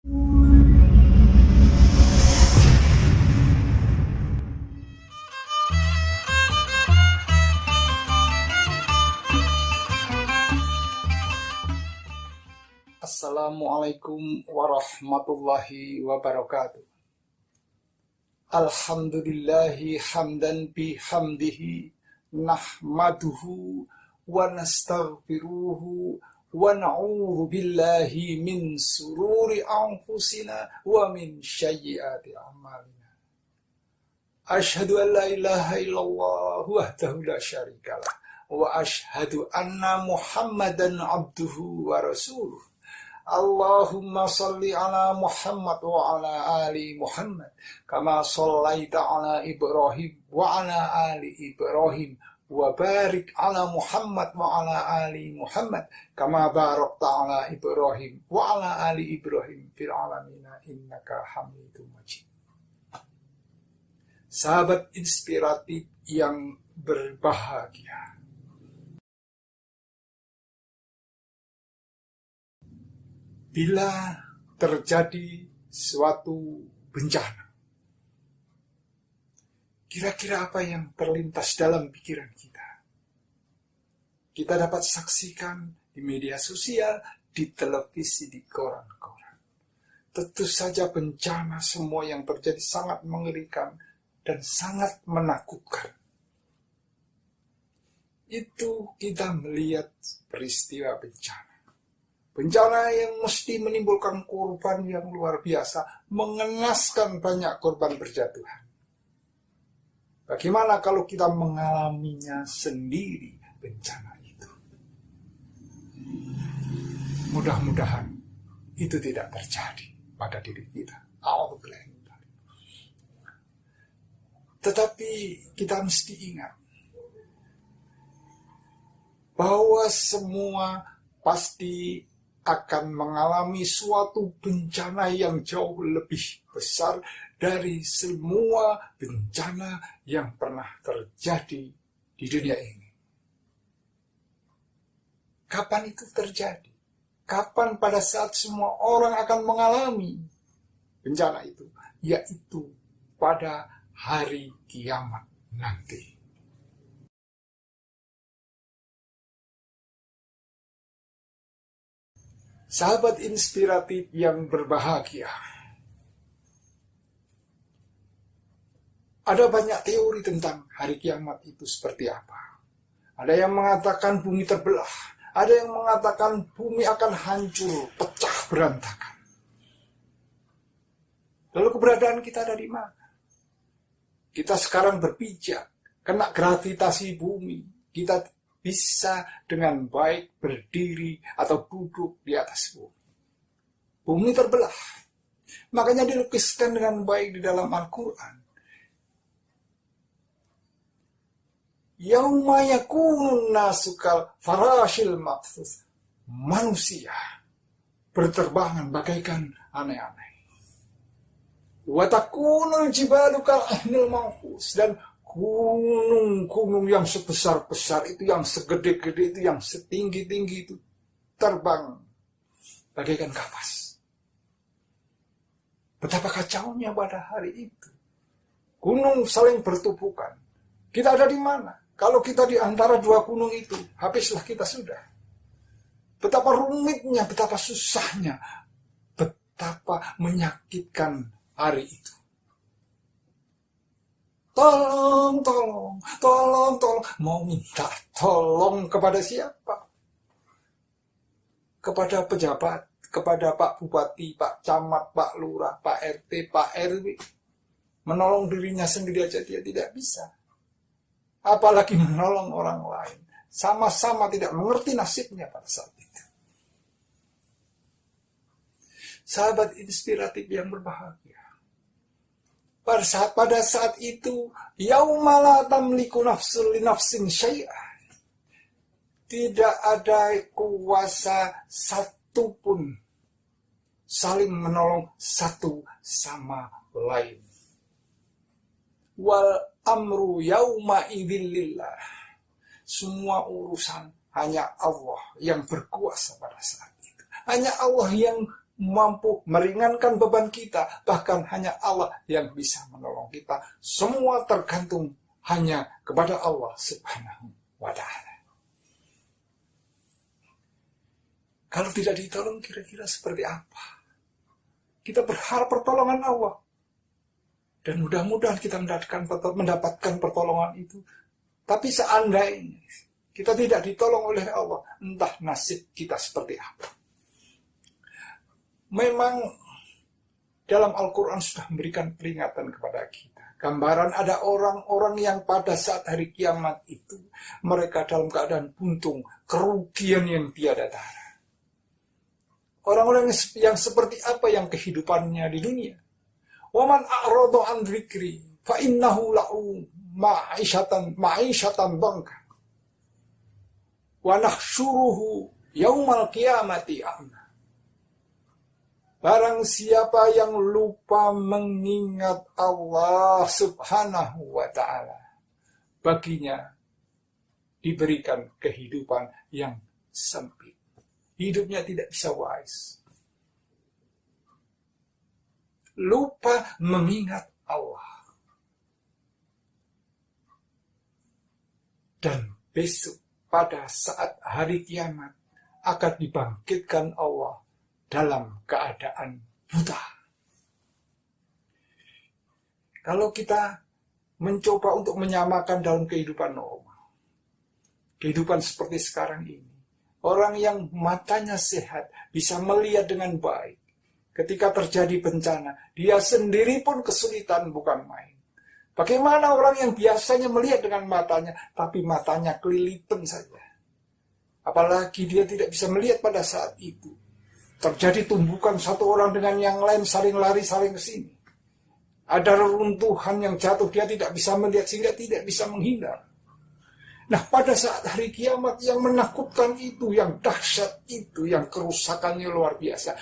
Assalamualaikum warahmatullahi wabarakatuh. Alhamdulillahi hamdan bihamdihi nahmaduhu wa nastaghfiruhu wa na'udzu billahi min sururi anfusina wa min sayyiati a'malina. Asyhadu an la ilaha illallah wahdahu la syarikalah wa asyhadu anna Muhammadan abduhu wa rasuluh. Allahumma salli ala Muhammad wa ala ali Muhammad kama sallaita ala Ibrahim wa ala ali Ibrahim wa barik ala Muhammad wa ala ali Muhammad kama barakta ala Ibrahim wa ala ali Ibrahim fil alamin innaka Hamidum Majid. Sahabat inspiratif yang berbahagia, bila terjadi suatu bencana, kira-kira apa yang terlintas dalam pikiran kita? Kita dapat saksikan di media sosial, di televisi, di koran-koran. Tentu saja bencana semua yang terjadi sangat mengerikan dan sangat menakutkan. Itu kita melihat peristiwa bencana. Bencana yang mesti menimbulkan korban yang luar biasa, mengenaskan banyak korban berjatuhan. Bagaimana kalau kita mengalaminya sendiri bencana itu? Mudah-mudahan itu tidak terjadi pada diri kita. Tetapi kita mesti ingat bahwa semua pasti akan mengalami suatu bencana yang jauh lebih besar dari semua bencana yang pernah terjadi di dunia ini. Kapan itu terjadi? Kapan pada saat semua orang akan mengalami bencana itu? Yaitu pada hari kiamat nanti. Sahabat inspiratif yang berbahagia, ada banyak teori tentang hari kiamat itu seperti apa. Ada yang mengatakan bumi terbelah, ada yang mengatakan bumi akan hancur, pecah berantakan. Lalu keberadaan kita ada di mana? Kita sekarang berpijak, kena gravitasi bumi, kita bisa dengan baik berdiri atau duduk di atas bumi. Bumi terbelah. Makanya dilukiskan dengan baik di dalam Al-Quran. Yauma yakunun nasu kal farashil mabthus. Manusia berterbangan bagaikan aneh-aneh. Wa takunul jibalu kal ahnil manfus. Dan gunung-gunung yang sebesar-besar itu, yang segede-gede itu, yang setinggi-tinggi itu terbang bagaikan kapas. Betapa kacaunya pada hari itu. Gunung saling bertumpukan. Kita ada di mana? Kalau kita di antara dua gunung itu, habislah kita sudah. Betapa rumitnya, betapa susahnya, betapa menyakitkan hari itu. Tolong. Mau minta tolong kepada siapa? Kepada pejabat, kepada Pak Bupati, Pak Camat, Pak Lurah, Pak RT, Pak RW. Menolong dirinya sendiri aja dia tidak bisa. Apalagi menolong orang lain. Sama-sama tidak mengerti nasibnya pada saat itu. Sahabat inspiratif yang berbahagia. Pada saat itu, yauma la tamliku nafsun li nafsin syai'an. Tidak ada kuasa satupun saling menolong satu sama lain. Wal amru yauma idzillillah. Semua urusan hanya Allah yang berkuasa pada saat itu. Hanya Allah yang mampu meringankan beban kita. Bahkan hanya Allah yang bisa menolong kita. Semua tergantung hanya kepada Allah Subhanahu wa ta'ala. Kalau tidak ditolong kira-kira seperti apa? Kita berharap pertolongan Allah. Dan mudah-mudahan kita mendapatkan pertolongan itu. Tapi seandainya kita tidak ditolong oleh Allah, entah nasib kita seperti apa. Memang dalam Al-Quran sudah memberikan peringatan kepada kita. Gambaran ada orang-orang yang pada saat hari kiamat itu, mereka dalam keadaan buntung, kerugian yang tiada tara. Orang-orang yang seperti apa yang kehidupannya di dunia? Waman a'radu an dzikri fa innahu lahu ma'isyatan dhanka wa nahsyuruhu yaumal qiyamati a'ma. Barang siapa yang lupa mengingat Allah Subhanahu wa ta'ala, baginya diberikan kehidupan yang sempit. Hidupnya tidak bisa wise. Lupa mengingat Allah. Dan besok pada saat hari kiamat akan dibangkitkan Allah dalam keadaan buta. Kalau kita mencoba untuk menyamakan dalam kehidupan normal, kehidupan seperti sekarang ini, orang yang matanya sehat bisa melihat dengan baik. Ketika terjadi bencana, dia sendiri pun kesulitan bukan main. Bagaimana orang yang biasanya melihat dengan matanya, tapi matanya kelilipan saja. Apalagi dia tidak bisa melihat pada saat itu. Terjadi tumbukan satu orang dengan yang lain, saling lari, saling kesini. Ada reruntuhan yang jatuh, dia tidak bisa melihat sehingga tidak bisa menghindar. Nah, pada saat hari kiamat yang menakutkan itu, yang dahsyat itu, yang kerusakannya luar biasa,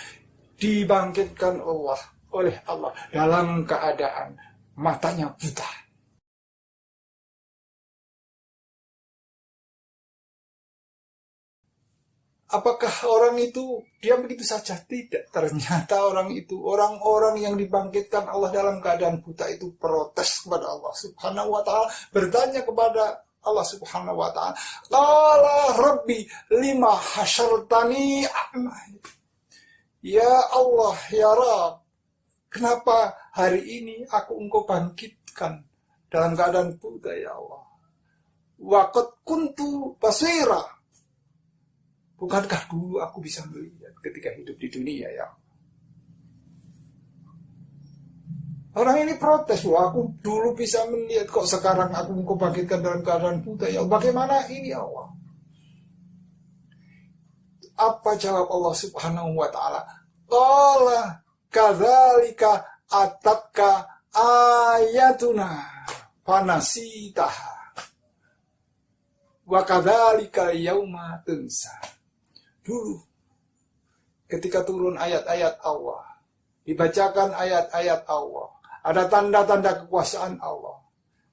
dibangkitkan oleh Allah dalam keadaan matanya buta. Apakah orang itu diam begitu saja? Tidak. Ternyata orang-orang yang dibangkitkan Allah dalam keadaan buta itu protes kepada Allah Subhanahu wa ta'ala, bertanya kepada Allah Subhanahu wa ta'ala, "Qala Rabbi lima hasyartani a'ma." Ya Allah, ya Rabb, kenapa hari ini engkau bangkitkan dalam keadaan buta, ya Allah? Wa qad kuntu basira. Bukankah dulu aku bisa melihat ketika hidup di dunia, ya? Orang ini protes, aku dulu bisa melihat, kok sekarang engkau bangkitkan dalam keadaan buta, ya Allah? Bagaimana ini, ya Allah? Apa jawab Allah Subhanahu wa ta'ala? Qala kadzalika atatka ayatuna fanasitaha wa kadzalika yauma tunsa. Dulu ketika turun ayat-ayat Allah, dibacakan ayat-ayat Allah, ada tanda-tanda kekuasaan Allah,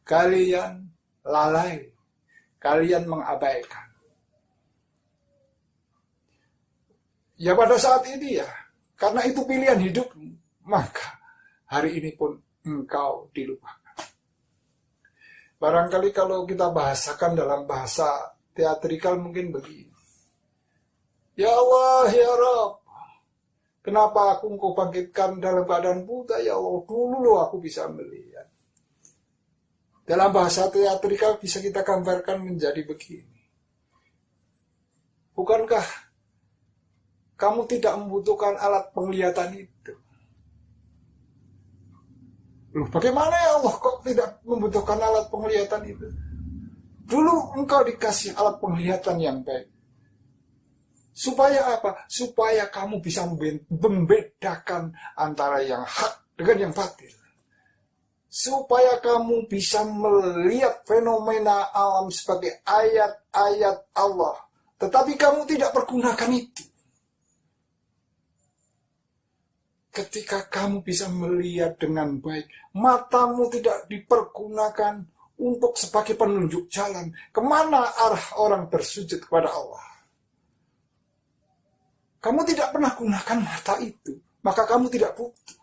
kalian lalai, kalian mengabaikan. Ya pada saat ini ya, karena itu pilihan hidupmu, maka hari ini pun engkau dilupakan. Barangkali kalau kita bahasakan dalam bahasa teatrikal mungkin begini. Ya Allah, ya Rabb, kenapa engkau bangkitkan dalam keadaan buta, ya Allah? Dulu loh aku bisa melihat. Dalam bahasa teatrikal bisa kita gambarkan menjadi begini. Bukankah kamu tidak membutuhkan alat penglihatan itu? Loh, bagaimana ya Allah kok tidak membutuhkan alat penglihatan itu? Dulu engkau dikasih alat penglihatan yang baik. Supaya apa? Supaya kamu bisa membedakan antara yang hak dengan yang batil. Supaya kamu bisa melihat fenomena alam sebagai ayat-ayat Allah. Tetapi kamu tidak pergunakan itu. Ketika kamu bisa melihat dengan baik, matamu tidak dipergunakan untuk sebagai penunjuk jalan. Kemana arah orang bersujud kepada Allah? Kamu tidak pernah gunakan mata itu, maka kamu tidak butuh.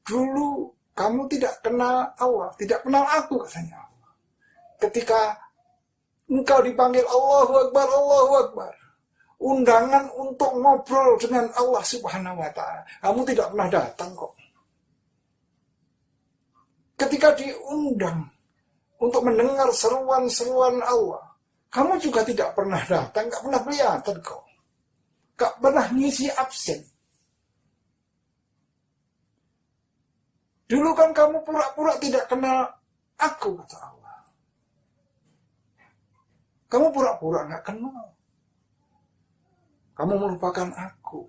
Dulu kamu tidak kenal Allah, tidak kenal aku, katanya Allah. Ketika engkau dipanggil Allahu Akbar, Allahu Akbar, undangan untuk ngobrol dengan Allah Subhanahu wa Ta'ala, kamu tidak pernah datang kok. Ketika diundang untuk mendengar seruan-seruan Allah, kamu juga tidak pernah datang, gak pernah kelihatan kok. Gak pernah ngisi absen. Dulu kan kamu pura-pura tidak kenal aku, kata Allah. Kamu pura-pura gak kenal. Kamu melupakan aku.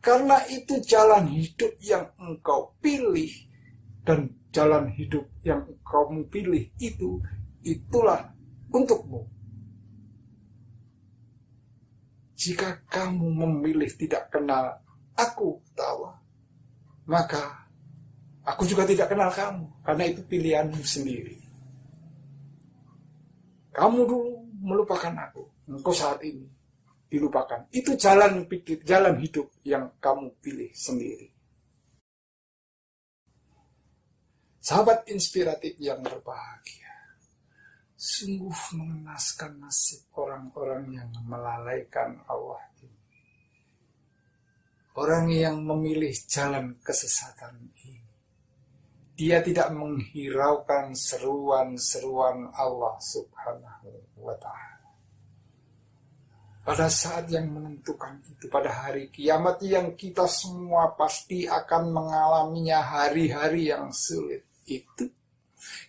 Karena itu jalan hidup yang engkau pilih, dan jalan hidup yang kamu pilih itulah untukmu. Jika kamu memilih tidak kenal aku, kata Allah, maka aku juga tidak kenal kamu, karena itu pilihanmu sendiri. Kamu dulu melupakan aku, engkau saat ini dilupakan. Itu jalan hidup yang kamu pilih sendiri. Sahabat inspiratif yang berbahagia, sungguh mengenaskan nasib orang-orang yang melalaikan Allah ini. Orang yang memilih jalan kesesatan ini, dia tidak menghiraukan seruan-seruan Allah Subhanahu wa Ta'ala. Pada saat yang menentukan itu, pada hari kiamat yang kita semua pasti akan mengalaminya, hari-hari yang sulit itu,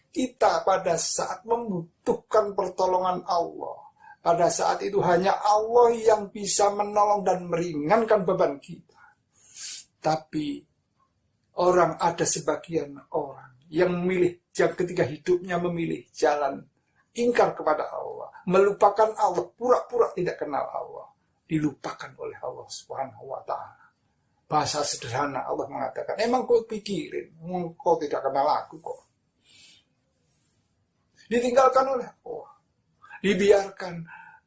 kita pada saat membutuhkan pertolongan Allah, pada saat itu hanya Allah yang bisa menolong dan meringankan beban kita. Tapi ada sebagian orang yang memilih, ketika hidupnya memilih jalan ingkar kepada Allah, melupakan Allah, pura-pura tidak kenal Allah, dilupakan oleh Allah Subhanahu wa Ta'ala. Bahasa sederhana Allah mengatakan, emang kau pikirin, kau tidak kenal aku kok. Ditinggalkan oleh Allah, dibiarkan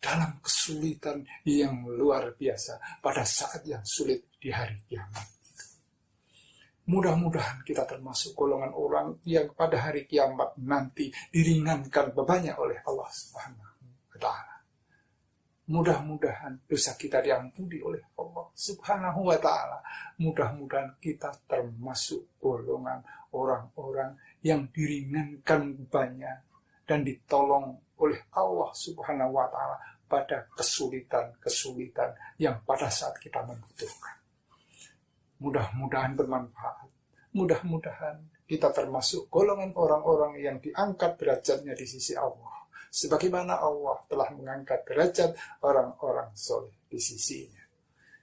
dalam kesulitan yang luar biasa pada saat yang sulit di hari kiamat. Mudah-mudahan kita termasuk golongan orang yang pada hari kiamat nanti diringankan bebannya oleh Allah Subhanahu wa Ta'ala. Mudah-mudahan dosa kita diampuni oleh Allah Subhanahu wa Ta'ala. Mudah-mudahan kita termasuk golongan orang-orang yang diringankan bebannya dan ditolong oleh Allah Subhanahu wa Ta'ala pada kesulitan-kesulitan yang pada saat kita membutuhkan. Mudah-mudahan bermanfaat. Mudah-mudahan kita termasuk golongan orang-orang yang diangkat derajatnya di sisi Allah, sebagaimana Allah telah mengangkat derajat orang-orang soleh di sisinya.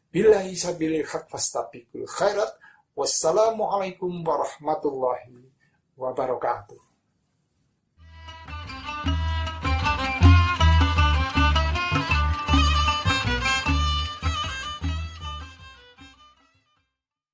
Billahi sabilil haq fastabiqul khairat. Wassalamualaikum warahmatullahi wabarakatuh.